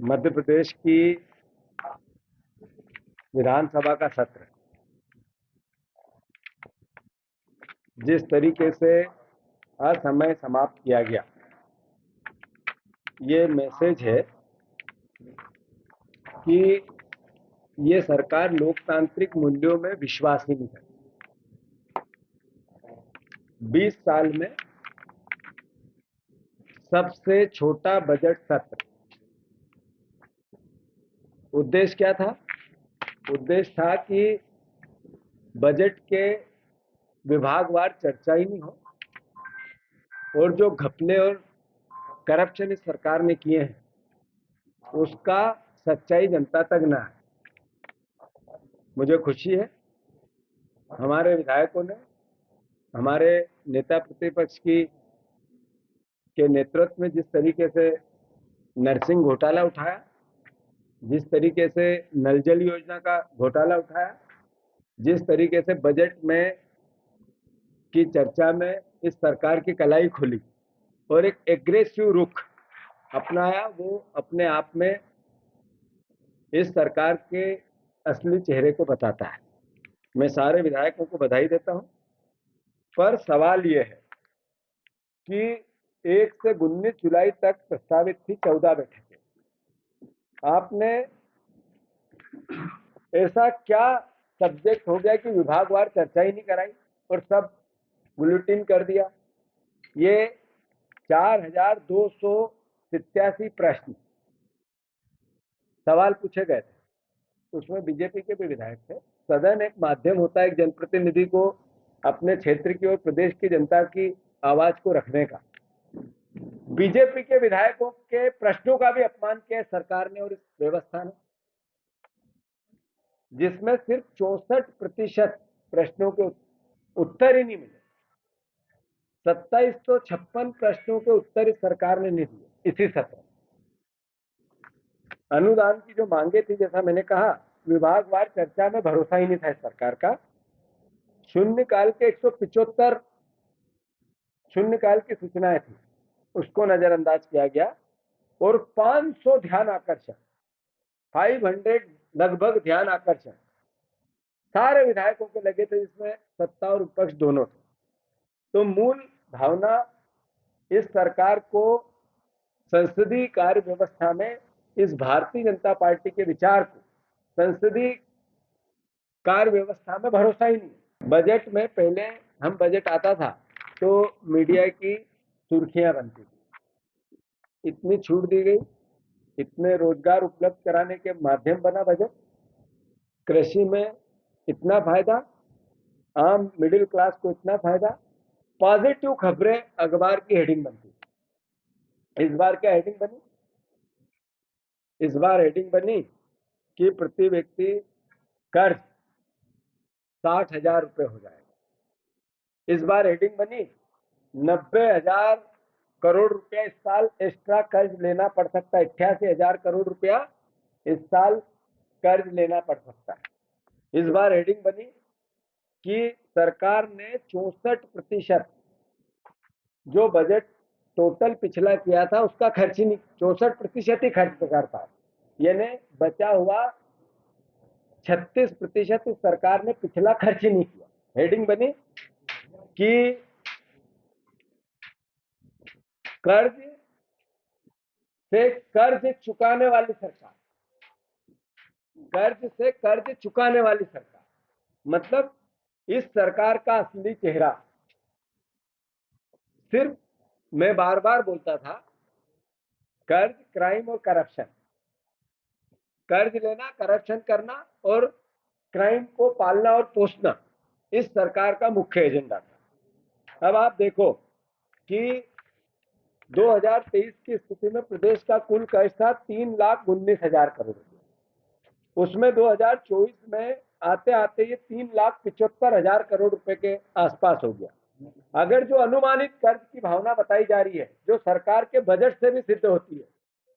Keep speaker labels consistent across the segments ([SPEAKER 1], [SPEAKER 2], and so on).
[SPEAKER 1] मध्य प्रदेश की विधानसभा का सत्र जिस तरीके से असमय समाप्त किया गया, ये मैसेज है कि ये सरकार लोकतांत्रिक मूल्यों में विश्वास ही नहीं करती। 20 साल में सबसे छोटा बजट सत्र। उद्देश्य क्या था? उद्देश्य था कि बजट के विभागवार चर्चा ही नहीं हो और जो घपले और करप्शन इस सरकार ने किए हैं उसका सच्चाई जनता तक ना आए। मुझे खुशी है हमारे विधायकों ने हमारे नेता प्रतिपक्ष के नेतृत्व में जिस तरीके से नर्सिंग घोटाला उठाया, जिस तरीके से नल जल योजना का घोटाला उठाया, जिस तरीके से बजट में की चर्चा में इस सरकार की कलाई खुली और एक एग्रेसिव रुख अपनाया, वो अपने आप में इस सरकार के असली चेहरे को बताता है। मैं सारे विधायकों को बधाई देता हूं, पर सवाल यह है कि 1 से 19 जुलाई तक प्रस्तावित थी 14 बैठकें। आपने ऐसा क्या सब्जेक्ट हो गया कि विभागवार चर्चा ही नहीं कराई और सब बुलेटिन कर दिया? ये 4287 प्रश्न सवाल पूछे गए थे, उसमें बीजेपी के भी विधायक थे। सदन एक माध्यम होता है एक जनप्रतिनिधि को अपने क्षेत्र की और प्रदेश की जनता की आवाज को रखने का। बीजेपी के विधायकों के प्रश्नों का भी अपमान किया सरकार ने और इस व्यवस्था ने, जिसमें सिर्फ 64% प्रश्नों के उत्तर ही नहीं मिले। 2756 प्रश्नों के उत्तर इस सरकार ने नहीं दिए इसी सत्र में। अनुदान की जो मांगे थी, जैसा मैंने कहा, विभागवार चर्चा में भरोसा ही नहीं था इस सरकार का। शून्यकाल के 175 शून्यकाल की सूचनाएं थी, उसको नजरअंदाज किया गया और 500 ध्यान आकर्षण, 500 लगभग ध्यान आकर्षण सारे विधायकों के लगे थे, जिसमें सत्ता और विपक्ष दोनों थे। तो मूल भावना इस सरकार को संसदीय कार्य व्यवस्था में, इस भारतीय जनता पार्टी के विचार को संसदीय कार्य व्यवस्था में भरोसा ही नहीं। बजट में पहले हम बजट आता था तो मीडिया की सुर्खियां बनती थी, इतनी छूट दी गई, इतने रोजगार उपलब्ध कराने के माध्यम बना बजट, कृषि में इतना फायदा, आम मिडिल क्लास को इतना फायदा, पॉजिटिव खबरें अखबार की हेडिंग बनती। इस बार क्या हेडिंग बनी? इस बार हेडिंग बनी कि प्रति व्यक्ति कर्ज 60,000 रुपए हो जाएगा। इस बार हेडिंग बनी 90,000 करोड़ रुपया इस साल एक्स्ट्रा कर्ज लेना पड़ सकता है। 88,000 करोड़ रुपया इस साल कर्ज लेना पड़ सकता है। इस बार हेडिंग बनी कि सरकार ने 64% जो बजट टोटल पिछला किया था उसका खर्च ही नहीं, 64% ही खर्च कर पाए, यानी बचा हुआ 36% इस सरकार ने पिछला खर्च ही नहीं किया। हेडिंग बनी कि कर्ज से कर्ज चुकाने वाली सरकार, कर्ज से कर्ज चुकाने वाली सरकार, मतलब इस सरकार का असली चेहरा सिर्फ, मैं बार बार बोलता था, कर्ज, क्राइम और करप्शन, कर्ज लेना, करप्शन करना और क्राइम को पालना और पोषना इस सरकार का मुख्य एजेंडा था। अब आप देखो कि 2023 की स्थिति में प्रदेश का कुल कर्ज था 3,19,000 करोड़ रुपए, उसमें 2024 में आते आते ये 3,75,000 करोड़ रुपए के आसपास हो गया। अगर जो अनुमानित कर्ज की भावना बताई जा रही है, जो सरकार के बजट से भी सिद्ध होती है,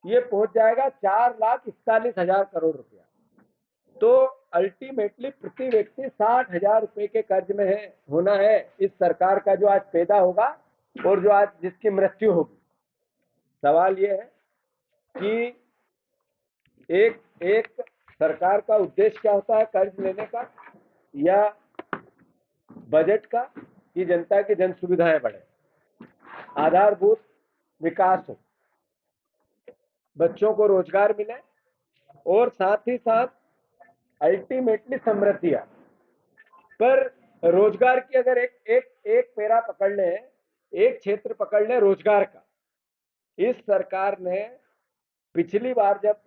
[SPEAKER 1] ये पहुंच जाएगा 4,41,000 करोड़ रुपया। तो अल्टीमेटली प्रति व्यक्ति 60,000 रुपए के कर्ज में होना है इस सरकार का जो आज पैदा होगा और जो आज जिसकी मृत्यु होगी। सवाल ये है कि एक एक सरकार का उद्देश्य क्या होता है कर्ज लेने का या बजट का, कि जनता की जन सुविधाएं बढ़े, आधारभूत विकास हो, बच्चों को रोजगार मिले और साथ ही साथ अल्टीमेटली समृद्धि आए। पर रोजगार की अगर एक एक एक पेरा पकड़ ले, एक क्षेत्र पकड़ ले रोजगार का, इस सरकार ने पिछली बार जब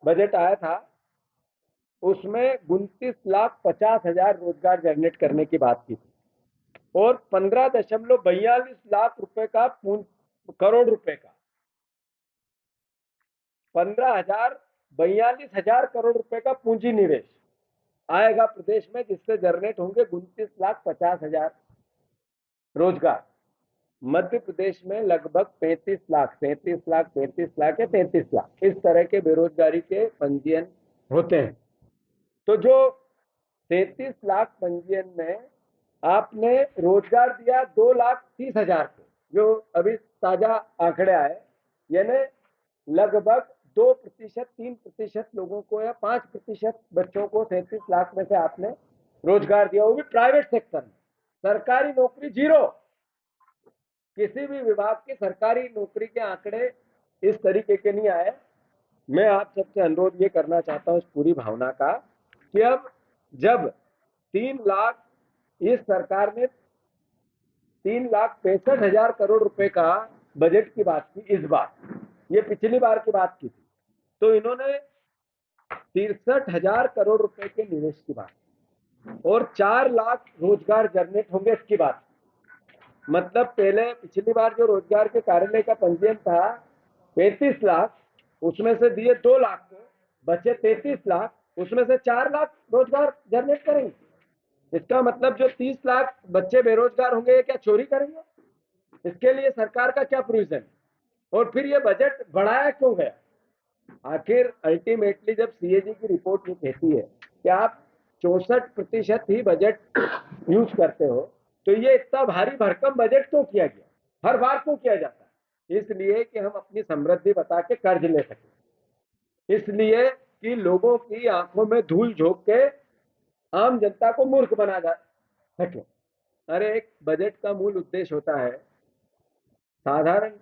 [SPEAKER 1] बजट आया था उसमें 29,50,000 रोजगार जनरेट करने की बात की थी और 15.42 लाख रुपए का करोड़ रुपए का 42,000 करोड़ रुपए का पूंजी निवेश आएगा प्रदेश में, जिससे जनरेट होंगे 29,50,000 रोजगार। मध्य प्रदेश में लगभग 35 लाख, 33 लाख, 35 लाख या 33 लाख इस तरह के बेरोजगारी के पंजीयन होते हैं। तो जो 33 लाख पंजीयन में आपने रोजगार दिया 2,30,000 को, जो अभी ताजा आंकड़े आए, यानी लगभग 2%, 3% लोगों को या 5% बच्चों को 33 लाख में से आपने रोजगार दिया, वो भी प्राइवेट सेक्टर में। सरकारी नौकरी जीरो, किसी भी विभाग की सरकारी नौकरी के आंकड़े इस तरीके के नहीं आए। मैं आप सबसे अनुरोध ये करना चाहता हूं इस पूरी भावना का कि अब जब 3 लाख, इस सरकार ने 3,65,000 करोड़ रुपए का बजट की बात की इस बार, ये पिछली बार की बात की थी, तो इन्होंने 63,000 करोड़ रुपए के निवेश की बात और 4 लाख रोजगार जनरेट होंगे इसकी बात। मतलब पहले पिछली बार जो रोजगार के कार्यालय का पंजीयन था 35 लाख, उसमें से दिए 2 लाख को, बचे 33 लाख, उसमें से 4 लाख रोजगार जनरेट करेंगे। इसका मतलब जो 30 लाख बच्चे बेरोजगार होंगे ये क्या चोरी करेंगे? इसके लिए सरकार का क्या प्रोविजन? और फिर ये बजट बढ़ाया क्यों गया? आखिर अल्टीमेटली जब सीएजी की रिपोर्ट ये कहती है कि आप 64% ही बजट यूज करते हो, तो ये इतना भारी भरकम बजट क्यों किया गया? हर बार क्यों किया जाता है? इसलिए कि हम अपनी समृद्धि बता के कर्ज ले सके, इसलिए कि लोगों की आंखों में धूल झोंक के आम जनता को मूर्ख बना जा सके। अरे एक बजट का मूल उद्देश्य होता है, साधारण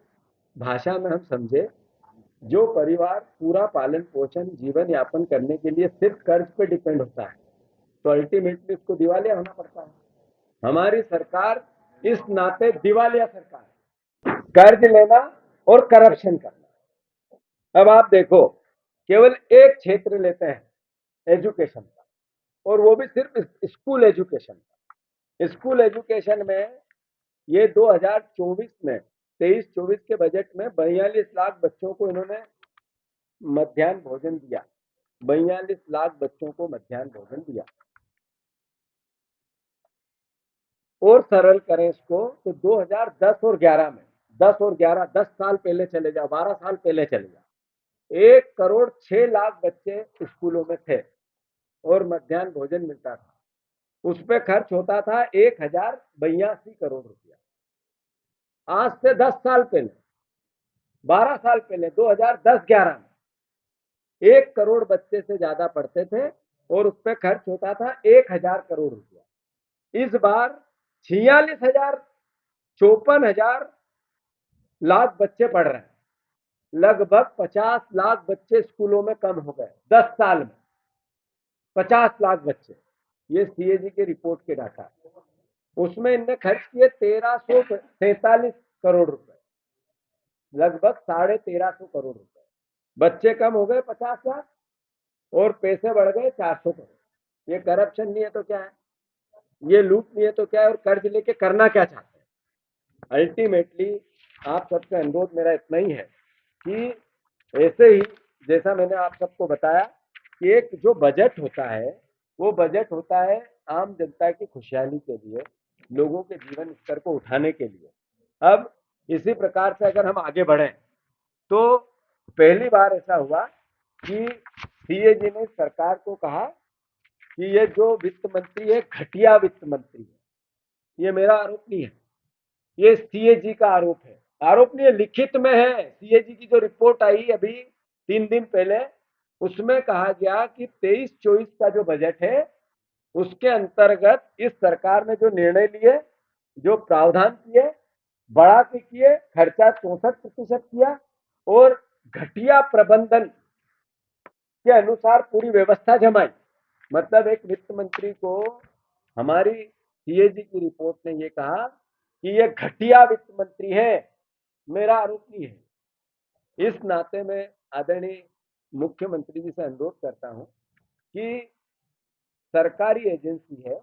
[SPEAKER 1] भाषा में हम समझे, जो परिवार पूरा पालन पोषण जीवन यापन करने के लिए सिर्फ कर्ज पे डिपेंड होता है, तो अल्टीमेटली उसको दिवालिया होना पड़ता है। हमारी सरकार इस नाते दिवालिया सरकार है, कर्ज लेना और करप्शन करना। अब आप देखो, केवल एक क्षेत्र लेते हैं एजुकेशन का, और वो भी सिर्फ स्कूल एजुकेशन का। स्कूल एजुकेशन में ये 2024 में 23-24 के बजट में 42 लाख बच्चों को इन्होंने मध्याह्न भोजन दिया, 42 लाख बच्चों को मध्याह्न भोजन दिया। और सरल करें इसको तो 2010 और 11 में, 10 और 11, 10 साल पहले चले जाओ, 12 साल पहले चले जाओ, 1,06,00,000 बच्चे स्कूलों में थे और मध्याह्न भोजन मिलता था। उस पर खर्च होता था 1,082 करोड़ रुपया। आज से 10 साल पहले, 12 साल पहले, 2010-11 में 1 करोड़ बच्चे से ज्यादा पढ़ते थे और उस पर खर्च होता था 1,000 करोड़ रुपया। इस बार 46,000, 54,000 लाख बच्चे पढ़ रहे हैं, लगभग 50 लाख बच्चे स्कूलों में कम हो गए 10 साल में, 50 लाख बच्चे। ये सीएजी के रिपोर्ट के डाटा, उसमें इनने खर्च किए 1,343 करोड़ रुपए, लगभग 1,350 करोड़ रुपए। बच्चे कम हो गए 50 लाख और पैसे बढ़ गए 400 करोड़। ये करप्शन नहीं है तो क्या है? ये लूट नहीं है तो क्या है? और कर्ज लेके करना क्या चाहते हैं? अल्टीमेटली आप सबसे अनुरोध मेरा इतना ही है कि ऐसे ही जैसा मैंने आप सबको बताया कि एक जो बजट होता है वो बजट होता है आम जनता की खुशहाली के लिए, लोगों के जीवन स्तर को उठाने के लिए। अब इसी प्रकार से अगर हम आगे बढ़ें तो पहली बार ऐसा हुआ कि सीएजी ने सरकार को कहा कि ये जो वित्त मंत्री है घटिया वित्त मंत्री है। ये मेरा आरोप नहीं है, ये सीएजी का आरोप है। आरोप नहीं है, लिखित में है। सीएजी की जो रिपोर्ट आई अभी 3 दिन पहले, उसमें कहा गया कि 23-24 का जो बजट है उसके अंतर्गत इस सरकार ने जो निर्णय लिए, जो प्रावधान किए, बढ़ा के किए, खर्चा 64% किया और घटिया प्रबंधन के अनुसार पूरी व्यवस्था जमाई। मतलब एक वित्त मंत्री को हमारी सीएजी की रिपोर्ट ने ये कहा कि ये घटिया वित्त मंत्री है। मेरा आरोप नहीं है। इस नाते में आदरणीय मुख्यमंत्री जी से अनुरोध करता हूं कि सरकारी एजेंसी है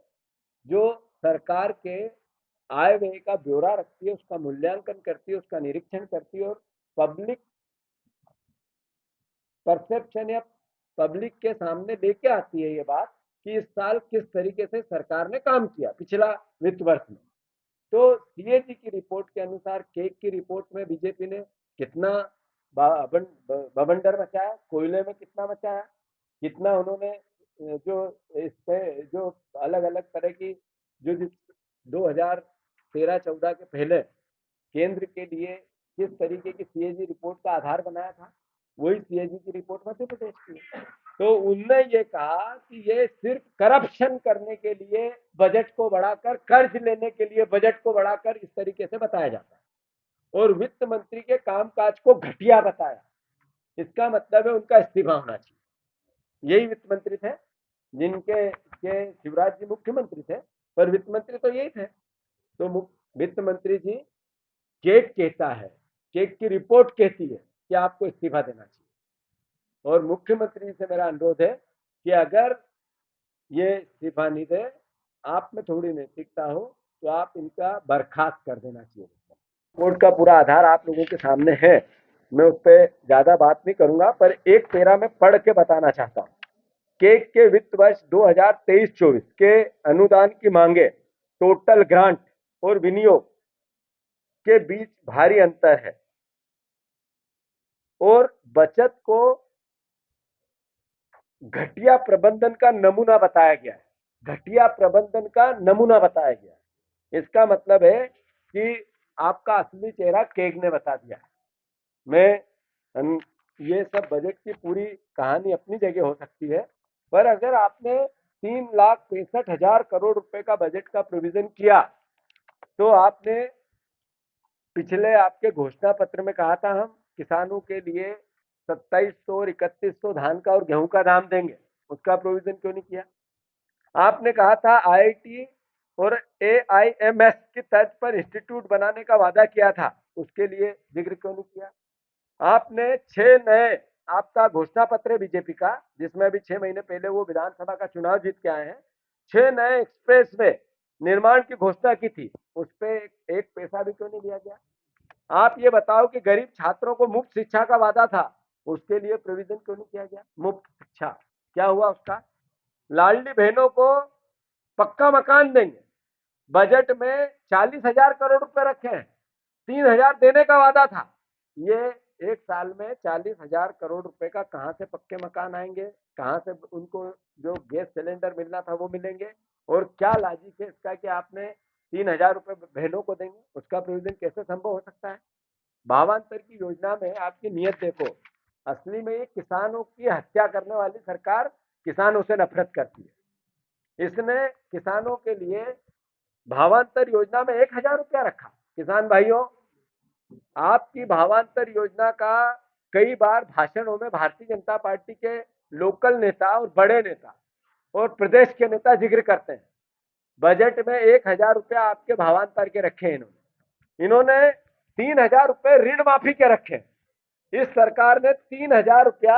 [SPEAKER 1] जो सरकार के आय व्यय का ब्यौरा रखती है, उसका मूल्यांकन करती है, उसका निरीक्षण करती है और पब्लिक परसेप्शन या पब्लिक के सामने लेके आती है ये बात कि इस साल किस तरीके से सरकार ने काम किया पिछला वित्त वर्ष में। तो सीएजी की रिपोर्ट के अनुसार, केक की रिपोर्ट में बीजेपी ने कितना बवंडर मचाया, कोयले में कितना मचाया, कितना उन्होंने जो इस पे जो अलग अलग तरह की जो 2013-14 के पहले केंद्र के लिए किस तरीके की सीएजी रिपोर्ट का आधार बनाया था, वही सीएजी की रिपोर्ट मध्य प्रदेश की। तो उनने ये कहा कि ये सिर्फ करप्शन करने के लिए बजट को बढ़ाकर, कर्ज लेने के लिए बजट को बढ़ाकर इस तरीके से बताया जाता है और वित्त मंत्री के कामकाज को घटिया बताया। इसका मतलब है उनका इस्तीफा होना चाहिए। यही वित्त मंत्री थे जिनके शिवराज जी मुख्यमंत्री थे, पर वित्त मंत्री तो यही थे। तो वित्त मंत्री जी, केक कहता है, केक की रिपोर्ट कहती है कि आपको इस्तीफा देना चाहिए और मुख्यमंत्री से मेरा अनुरोध है कि अगर ये इस्तीफा नहीं दे, आप में थोड़ी नैतिकता हो तो आप इनका बर्खास्त कर देना चाहिए। रिपोर्ट का पूरा आधार आप लोगों के सामने है, मैं उस पर ज्यादा बात नहीं करूंगा, पर एक पैरा में पढ़ के बताना चाहता हूं। केक के वित्त वर्ष 2023-24 के अनुदान की मांगे, टोटल ग्रांट और विनियोग के बीच भारी अंतर है और बचत को घटिया प्रबंधन का नमूना बताया गया है। घटिया प्रबंधन का नमूना बताया गया है। इसका मतलब है कि आपका असली चेहरा केक ने बता दिया है। मैं ये सब बजट की पूरी कहानी अपनी जगह हो सकती है, पर अगर आपने 3,65,000 करोड़ रुपए का बजट का प्रोविजन किया तो आपने पिछले आपके घोषणा पत्र में कहा था हम किसानों के लिए 2700 और 3100 धान का और गेहूं का दाम देंगे, उसका प्रोविजन क्यों नहीं किया? आपने कहा था आईआईटी और एआईएमएस की तर्ज पर इंस्टीट्यूट बनाने का वादा किया था, उसके लिए जिक्र क्यों नहीं किया? आपने 6 नए, आपका घोषणा पत्र है बीजेपी का जिसमें अभी 6 महीने पहले वो विधानसभा का चुनाव जीत के आए हैं, 6 नए एक्सप्रेस वे निर्माण की घोषणा की थी, उस पर एक पैसा भी क्यों नहीं दिया गया? आप ये बताओ कि गरीब छात्रों को मुफ्त शिक्षा का वादा था, उसके लिए प्रोविजन क्यों नहीं किया गया? मुफ्त शिक्षा क्या हुआ उसका? लाडली बहनों को पक्का मकान देंगे, बजट में 40,000 करोड़ रुपए रखे हैं, 3,000 देने का वादा था। ये एक साल में 40,000 करोड़ रुपए का कहां से पक्के मकान आएंगे, कहां से उनको जो गैस सिलेंडर मिलना था वो मिलेंगे? और क्या लॉजिक है इसका कि आपने 3,000 रुपए बहनों को देंगे, उसका प्रोविजन कैसे संभव हो सकता है? भावांतर की योजना में आपकी नीयत देखो, असली में ये किसानों की हत्या करने वाली सरकार किसानों से नफरत करती है। इसने किसानों के लिए भावांतर योजना में 1,000 रुपया रखा। किसान भाइयों, आपकी भावांतर योजना का कई बार भाषणों में भारतीय जनता पार्टी के लोकल नेता और बड़े नेता और प्रदेश के नेता जिक्र करते हैं। बजट में 1,000 रुपया आपके भावांतर के रखे हैं इन्होंने 3,000 रुपए ऋण माफी के रखे। इस सरकार ने 3,000 रुपया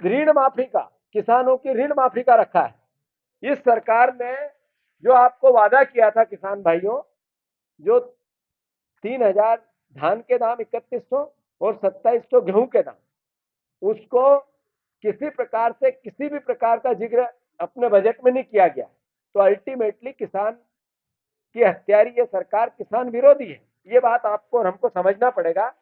[SPEAKER 1] ऋण माफी का, किसानों की ऋण माफी का रखा है। इस सरकार ने जो आपको वादा किया था किसान भाइयों, जो 3,000 धान के दाम, 3100 और 2700 गेहूं के दाम, उसको किसी प्रकार से किसी भी प्रकार का जिक्र अपने बजट में नहीं किया गया। तो अल्टीमेटली किसान की हत्यारी ये सरकार किसान विरोधी है। ये बात आपको और हमको समझना पड़ेगा।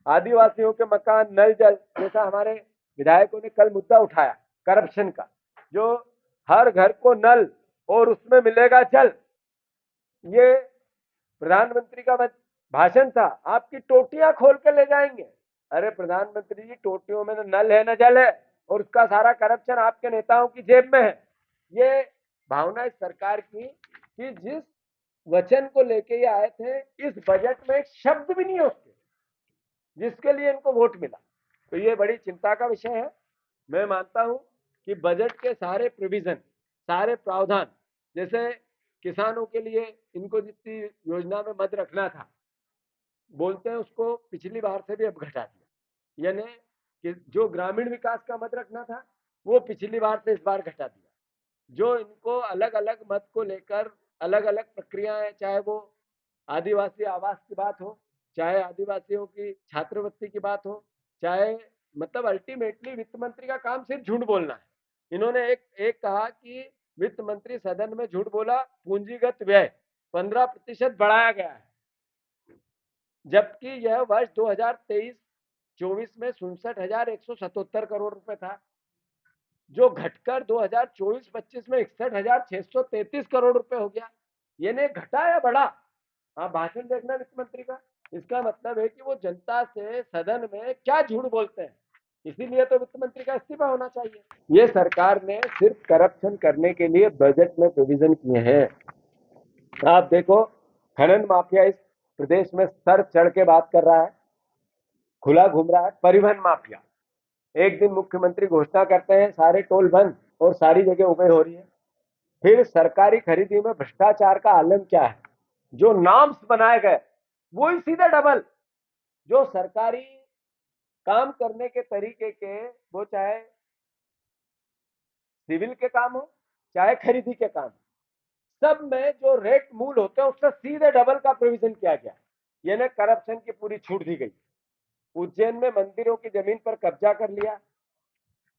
[SPEAKER 1] आदिवासियों के मकान, नल जल, जैसा हमारे विधायकों ने कल मुद्दा उठाया करप्शन का, जो हर घर को नल और उसमें मिलेगा जल, ये प्रधानमंत्री का भाषण था। आपकी टोटियां खोल के ले जाएंगे, अरे प्रधानमंत्री जी, टोटियों में न नल है न जल है, और उसका सारा करप्शन आपके नेताओं की जेब में है। ये भावना इस सरकार की कि जिस वचन को लेके ये आए थे, इस बजट में एक शब्द भी नहीं है उसके, जिसके लिए इनको वोट मिला। तो ये बड़ी चिंता का विषय है। मैं मानता हूं कि बजट के सारे प्रोविजन, सारे प्रावधान, जैसे किसानों के लिए इनको जितनी योजना में मद रखना था, बोलते हैं उसको पिछली बार से भी अब घटा दिया। यानी कि जो ग्रामीण विकास का मद रखना था, वो पिछली बार से इस बार घटा दिया। जो इनको अलग अलग मत को लेकर अलग अलग प्रक्रियाएं, चाहे वो आदिवासी आवास की बात हो, चाहे आदिवासियों की छात्रवृत्ति की बात हो, चाहे मतलब अल्टीमेटली वित्त मंत्री का काम सिर्फ झूठ बोलना है। इन्होंने एक एक कहा कि वित्त मंत्री सदन में झूठ बोला, पूंजीगत व्यय 15% बढ़ाया गया है, जबकि यह वर्ष 2023-24 में 67,177 करोड़ रुपए था, जो घटकर 2024-25 में 61,633 करोड़ रुपए हो गया। यानी घटा या बढ़ा? आप भाषण देखना वित्त मंत्री का, इसका मतलब है कि वो जनता से सदन में क्या झूठ बोलते हैं। इसीलिए तो वित्त मंत्री का इस्तीफा होना चाहिए। ये सरकार ने सिर्फ करप्शन करने के लिए बजट में प्रोविजन किए हैं। आप देखो, खनन माफिया इस प्रदेश में सर चढ़ के बात कर रहा है, खुला घूम रहा है। परिवहन माफिया, एक दिन मुख्यमंत्री घोषणा करते हैं सारे टोल बंद और सारी जगह उबे हो रही है। फिर सरकारी खरीदी में भ्रष्टाचार का आलम क्या है? जो नॉर्म्स बनाए गए वो ही सीधे डबल। जो सरकारी काम करने के तरीके के, वो चाहे सिविल के काम हो चाहे खरीदी के काम, सब में जो रेट मूल होते हैं उससे सीधे डबल का प्रोविजन किया गया। यानी करप्शन की पूरी छूट दी गई। उज्जैन में मंदिरों की जमीन पर कब्जा कर लिया,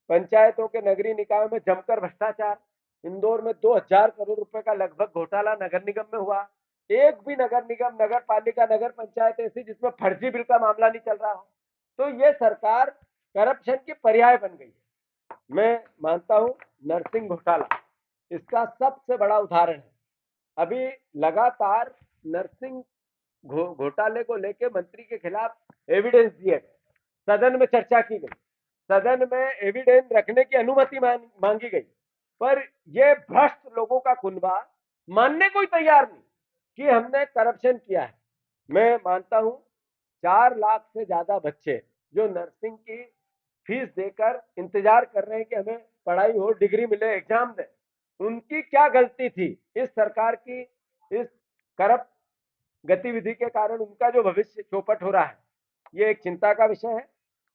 [SPEAKER 1] पंचायतों के नगरीय निकायों में जमकर भ्रष्टाचार, इंदौर में 2000 करोड़ रुपए का लगभग घोटाला नगर निगम में हुआ। एक भी नगर निगम, नगर पालिका, नगर पंचायत ऐसी जिसमें फर्जी बिल का मामला नहीं चल रहा हो। तो ये सरकार करप्शन की पर्याय बन गई है। मैं मानता हूं नर्सिंग घोटाला इसका सबसे बड़ा उदाहरण है। अभी लगातार नर्सिंग घोटाले को लेकर मंत्री के खिलाफ एविडेंस दिए गए, सदन में चर्चा की गई, सदन में एविडेंस रखने की अनुमति मांगी गई, पर ये भ्रष्ट लोगों का कुनबा मानने को ही तैयार नहीं कि हमने करप्शन किया है। मैं मानता हूं 4 लाख से ज्यादा बच्चे जो नर्सिंग की फीस देकर इंतजार कर रहे हैं कि हमें पढ़ाई हो, डिग्री मिले, एग्जाम दें, उनकी क्या गलती थी? इस सरकार की इस करप्ट गतिविधि के कारण उनका जो भविष्य चौपट हो रहा है, ये एक चिंता का विषय है।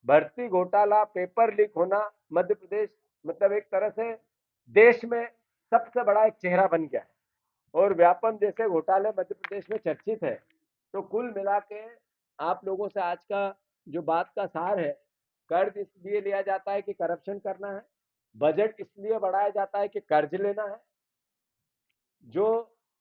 [SPEAKER 1] भर्ती घोटाला, पेपर लीक होना, मध्य प्रदेश मतलब एक तरह से देश में सबसे बड़ा एक चेहरा बन गया है, और व्यापम जैसे घोटाले मध्य प्रदेश में चर्चित है। तो कुल मिला के आप लोगों से आज का जो बात का सार है, कर्ज इसलिए लिया जाता है कि करप्शन करना है, बजट इसलिए बढ़ाया जाता है कि कर्ज लेना है। जो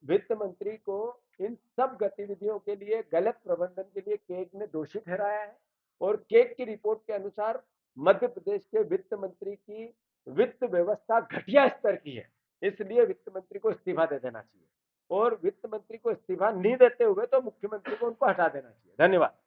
[SPEAKER 1] वित्त मंत्री को इन सब गतिविधियों के लिए, गलत प्रबंधन के लिए केग ने दोषी ठहराया है, और केग की रिपोर्ट के अनुसार मध्य प्रदेश के वित्त मंत्री की वित्त व्यवस्था घटिया स्तर की है। इसलिए वित्त मंत्री को इस्तीफा दे देना चाहिए, और वित्त मंत्री को इस्तीफा नहीं देते हुए तो मुख्यमंत्री को उनको हटा देना चाहिए। धन्यवाद।